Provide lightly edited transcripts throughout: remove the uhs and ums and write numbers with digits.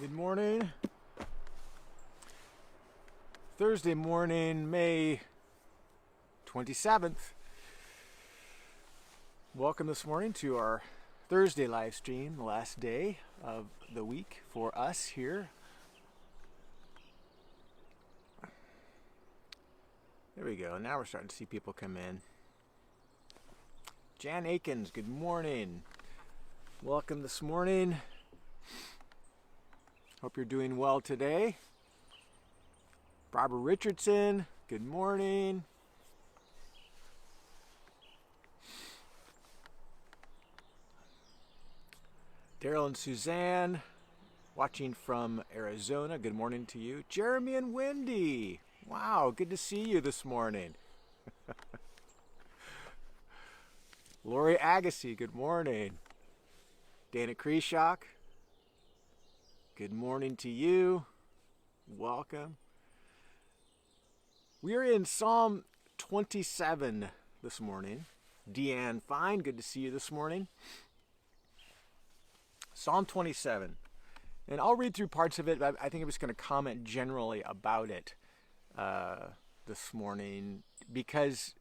Good morning. Thursday morning, May 27th. Welcome this morning to our Thursday live stream, the last day of the week for us here. There we go. Now we're starting to see people come in. Jan Akins, good morning. Welcome this morning. Hope you're doing well today. Barbara Richardson, good morning. Daryl and Suzanne, watching from Arizona, good morning to you. Jeremy and Wendy, wow, good to see you this morning. Lori Agassi, good morning. Dana Krieshock, good morning to you. Welcome. We are in Psalm 27 this morning. Deanne Fine, good to see you this morning. Psalm 27. And I'll read through parts of it, but I think I'm just going to comment generally about it this morning because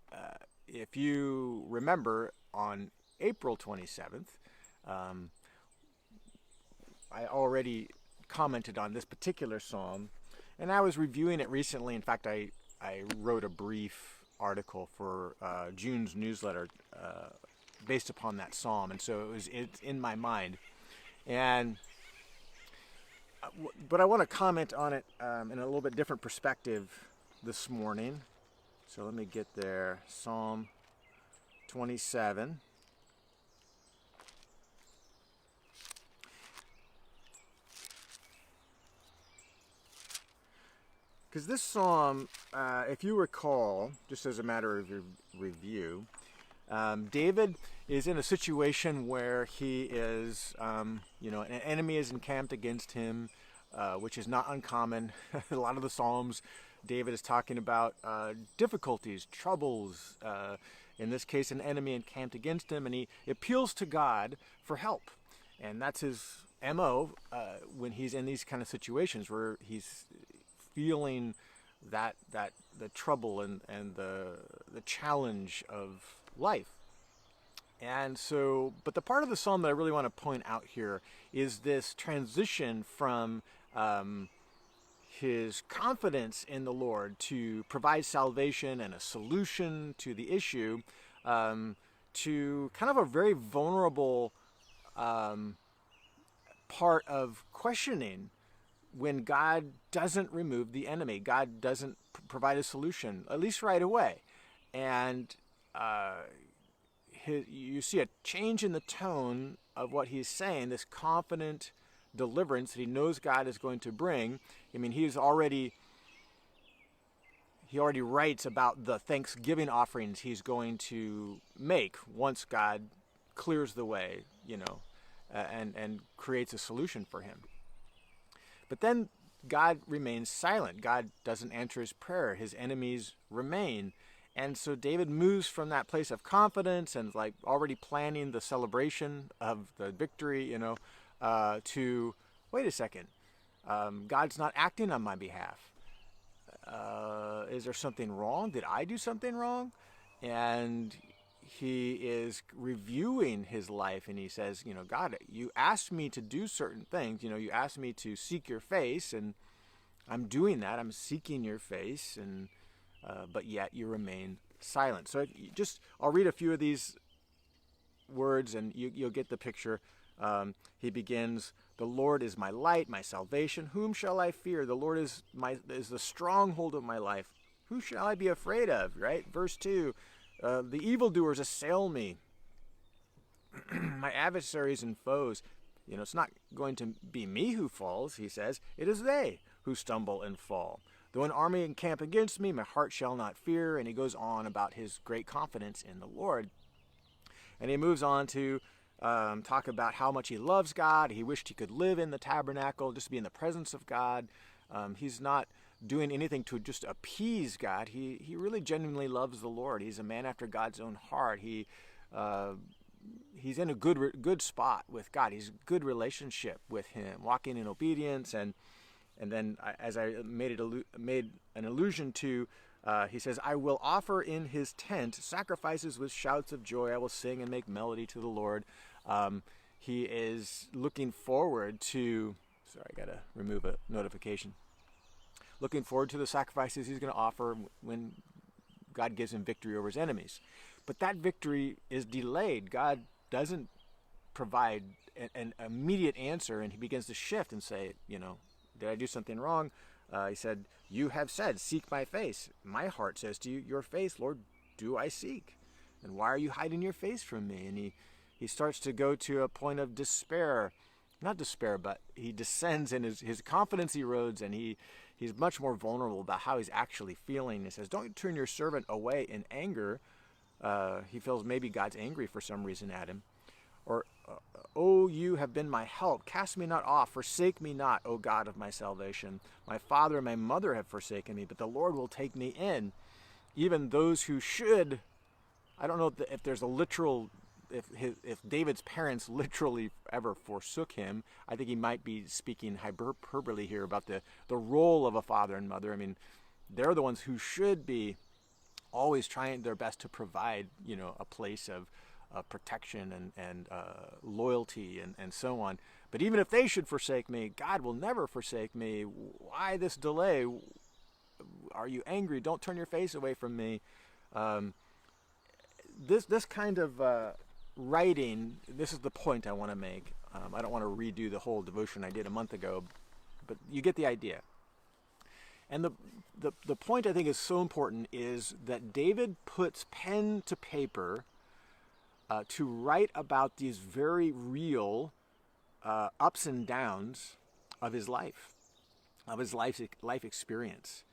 if you remember, on April 27th, I already commented on this particular psalm, and I was reviewing it recently. In fact, I wrote a brief article for June's newsletter based upon that psalm, and so it's in my mind. And but I want to comment on it in a little bit different perspective this morning. So let me get there. Psalm 27. Because this psalm, if you recall, just as a matter of review, David is in a situation where he is, an enemy is encamped against him, which is not uncommon. A lot of the Psalms, David is talking about difficulties, troubles, in this case, an enemy encamped against him, and he appeals to God for help. And that's his MO when he's in these kind of situations where he's feeling that the trouble and the challenge of life. And so, but the part of the psalm that I really want to point out here is this transition from his confidence in the Lord to provide salvation and a solution to the issue, to kind of a very vulnerable part of questioning when God doesn't remove the enemy. God doesn't provide a solution, at least right away. And you see a change in the tone of what he's saying, this confident deliverance that he knows God is going to bring. I mean, he already writes about the thanksgiving offerings he's going to make once God clears the way, and creates a solution for him. But then God remains silent. God doesn't answer his prayer. His enemies remain. And so David moves from that place of confidence and like already planning the celebration of the victory, to, wait a second, God's not acting on my behalf. Is there something wrong? Did I do something wrong? And he is reviewing his life, and he says, God, you asked me to do certain things. You asked me to seek your face, and I'm doing that. I'm seeking your face, and but yet you remain silent. So I'll read a few of these words, and you'll get the picture. He begins, "The Lord is my light, my salvation. Whom shall I fear? The Lord is the stronghold of my life. Who shall I be afraid of?" Right? Verse 2, the evildoers assail me, my adversaries and foes. It's not going to be me who falls, he says. It is they who stumble and fall. Though an army encamp against me, my heart shall not fear. And he goes on about his great confidence in the Lord. And he moves on to talk about how much he loves God. He wished he could live in the tabernacle, just be in the presence of God. He's not doing anything to just appease God. He really genuinely loves the Lord. He's a man after God's own heart. He he's in a good spot with God. He's good relationship with Him, walking in obedience, and then as I made an allusion to, he says, "I will offer in His tent sacrifices with shouts of joy. I will sing and make melody to the Lord." He is looking forward to. Sorry, I gotta remove a notification. Looking forward to the sacrifices he's going to offer when God gives him victory over his enemies. But that victory is delayed. God doesn't provide an immediate answer, and he begins to shift and say, did I do something wrong? He said, "You have said, seek my face. My heart says to you, your face, Lord, do I seek. And why are you hiding your face from me?" And he starts to go to a point of despair. Not despair, but he descends in his confidence erodes, and he's much more vulnerable about how he's actually feeling. He says, "Don't turn your servant away in anger." He feels maybe God's angry for some reason at him. Or, "Oh, you have been my help. Cast me not off. Forsake me not, O God of my salvation. My father and my mother have forsaken me, but the Lord will take me in. Even those who should," I don't know if there's a literal, if David's parents literally ever forsook him. I think he might be speaking hyperbole here about the role of a father and mother. I mean, they're the ones who should be always trying their best to provide, a place of protection and loyalty and so on. But even if they should forsake me, God will never forsake me. Why this delay? Are you angry? Don't turn your face away from me. This kind of writing, this is the point I want to make. I don't want to redo the whole devotion I did a month ago, but you get the idea. And the point I think is so important is that David puts pen to paper to write about these very real ups and downs of his life, life experience.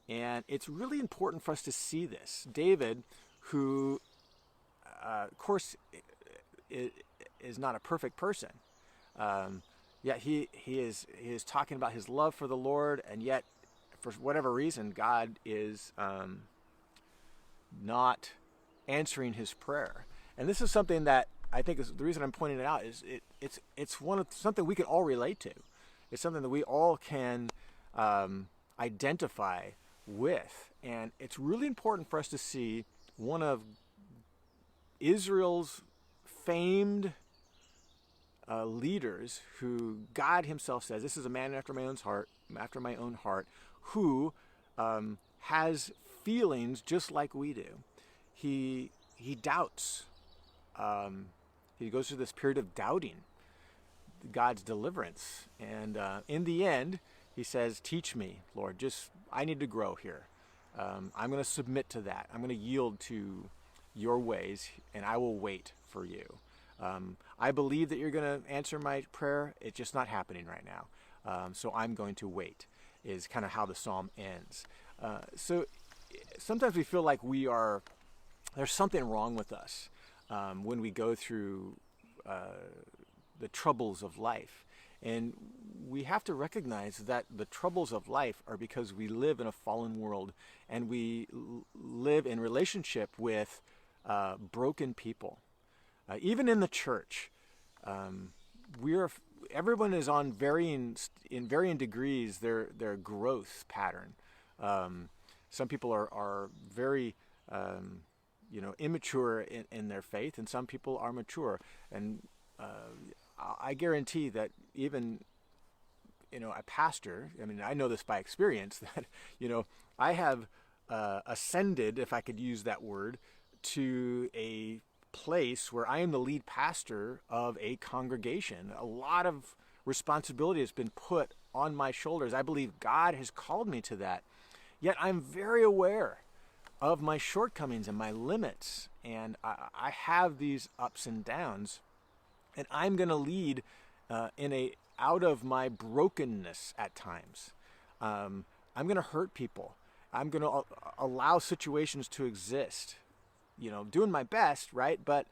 And it's really important for us to see this. David, who, of course, is not a perfect person. Yet he is talking about his love for the Lord, and yet, for whatever reason, God is not answering his prayer. And this is something that I think is the reason I'm pointing it out is it's something we can all relate to. It's something that we all can identify with, and it's really important for us to see one of Israel's famed leaders, who God Himself says, "This is a man after my own heart, who has feelings just like we do." He doubts. He goes through this period of doubting God's deliverance, and in the end, he says, "Teach me, Lord. I need to grow here. I'm going to submit to that. I'm going to yield to your ways, and I will wait for you. I believe that you're going to answer my prayer. It's just not happening right now. So I'm going to wait," is kind of how the psalm ends. So sometimes we feel like there's something wrong with us when we go through the troubles of life. And we have to recognize that the troubles of life are because we live in a fallen world, and we live in relationship with broken people. Even in the church, everyone is on varying degrees their growth pattern. Some people are very immature in their faith, and some people are mature. And I guarantee that even a pastor, I know this by experience, that I have ascended, if I could use that word, to a place where I am the lead pastor of a congregation. A lot of responsibility has been put on my shoulders. I believe God has called me to that. Yet I'm very aware of my shortcomings and my limits, and I have these ups and downs, and I'm going to lead out of my brokenness at times. I'm going to hurt people. I'm going to allow situations to exist. Doing my best, right? But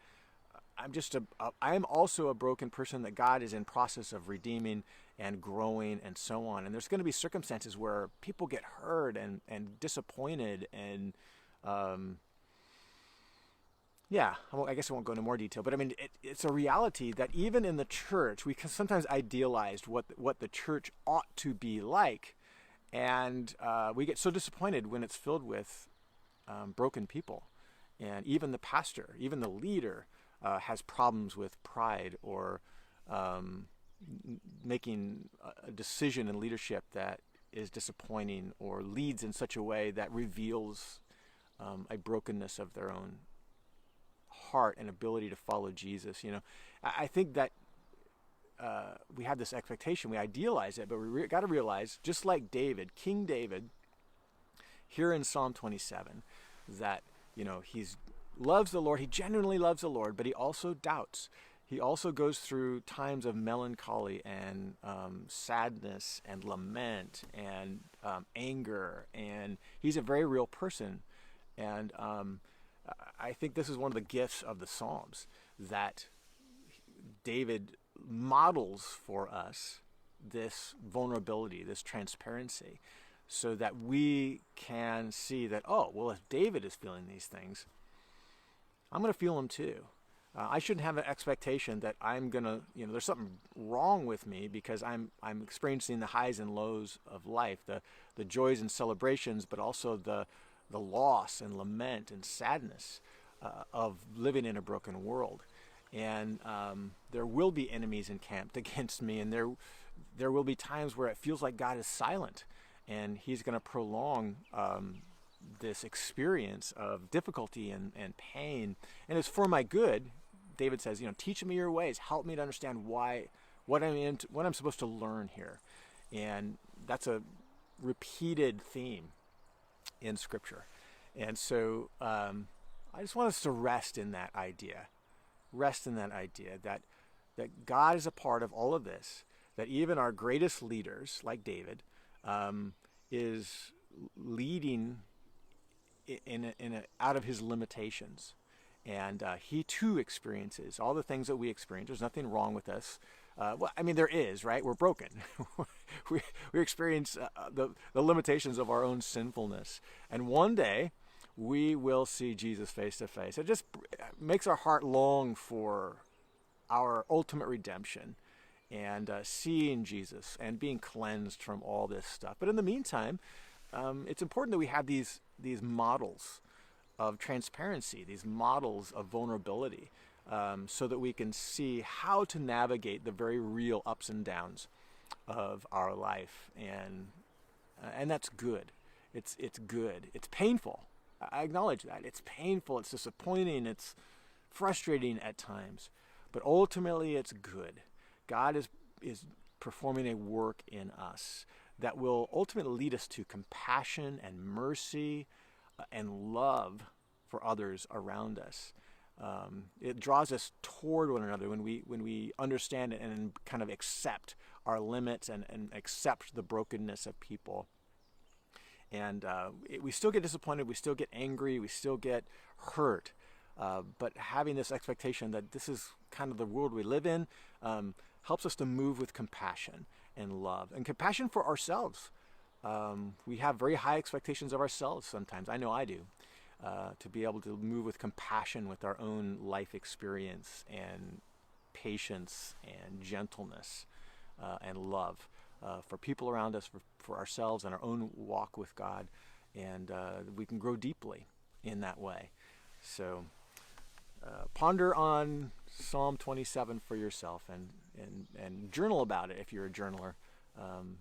I am also a broken person that God is in process of redeeming and growing and so on. And there's going to be circumstances where people get hurt and disappointed, and Yeah, I guess I won't go into more detail, but I mean, it's a reality that even in the church, we can sometimes idealize what the church ought to be like, and we get so disappointed when it's filled with broken people, and even the pastor, even the leader, has problems with pride or um, making a decision in leadership that is disappointing or leads in such a way that reveals a brokenness of their own heart and ability to follow Jesus. I think that we have this expectation, we idealize it, but we got to realize, just like David, King David, here in Psalm 27, that he's loves the Lord, he genuinely loves the Lord, but he also doubts. He also goes through times of melancholy and sadness and lament and anger, and he's a very real person. And I think this is one of the gifts of the Psalms, that David models for us this vulnerability, this transparency, so that we can see that, oh, well, if David is feeling these things, I'm going to feel them too. I shouldn't have an expectation that I'm going to, there's something wrong with me because I'm experiencing the highs and lows of life, the joys and celebrations, but also the loss and lament and sadness of living in a broken world. And there will be enemies encamped against me, and there will be times where it feels like God is silent, and he's going to prolong this experience of difficulty and pain. And it's for my good. David says, teach me your ways, help me to understand what I'm supposed to learn here. And that's a repeated theme in Scripture. And so I just want us to rest in that idea that God is a part of all of this, that even our greatest leaders, like David, is leading out of his limitations. And he too experiences all the things that we experience. There's nothing wrong with us. Well, I mean, there is, right? We're broken. we experience the limitations of our own sinfulness. And one day, we will see Jesus face to face. It just makes our heart long for our ultimate redemption and seeing Jesus and being cleansed from all this stuff. But in the meantime, it's important that we have these models of transparency, these models of vulnerability, so that we can see how to navigate the very real ups and downs of our life. And that's good. It's good. It's painful. I acknowledge that. It's painful, it's disappointing, it's frustrating at times, but ultimately it's good. God is performing a work in us that will ultimately lead us to compassion and mercy and love for others around us. It draws us toward one another when we understand it and kind of accept our limits and accept the brokenness of people. And we still get disappointed, we still get angry, we still get hurt. But having this expectation that this is kind of the world we live in helps us to move with compassion and love. And compassion for ourselves. We have very high expectations of ourselves sometimes. I know I do. To be able to move with compassion with our own life experience and patience and gentleness and love. For people around us, for ourselves, and our own walk with God, and we can grow deeply in that way. So ponder on Psalm 27 for yourself, and journal about it if you're a journaler.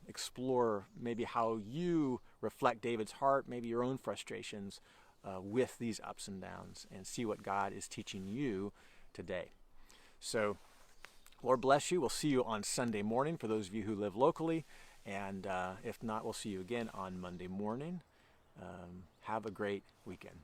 Explore maybe how you reflect David's heart, maybe your own frustrations with these ups and downs, and see what God is teaching you today. So Lord bless you. We'll see you on Sunday morning for those of you who live locally. And if not, we'll see you again on Monday morning. Have a great weekend.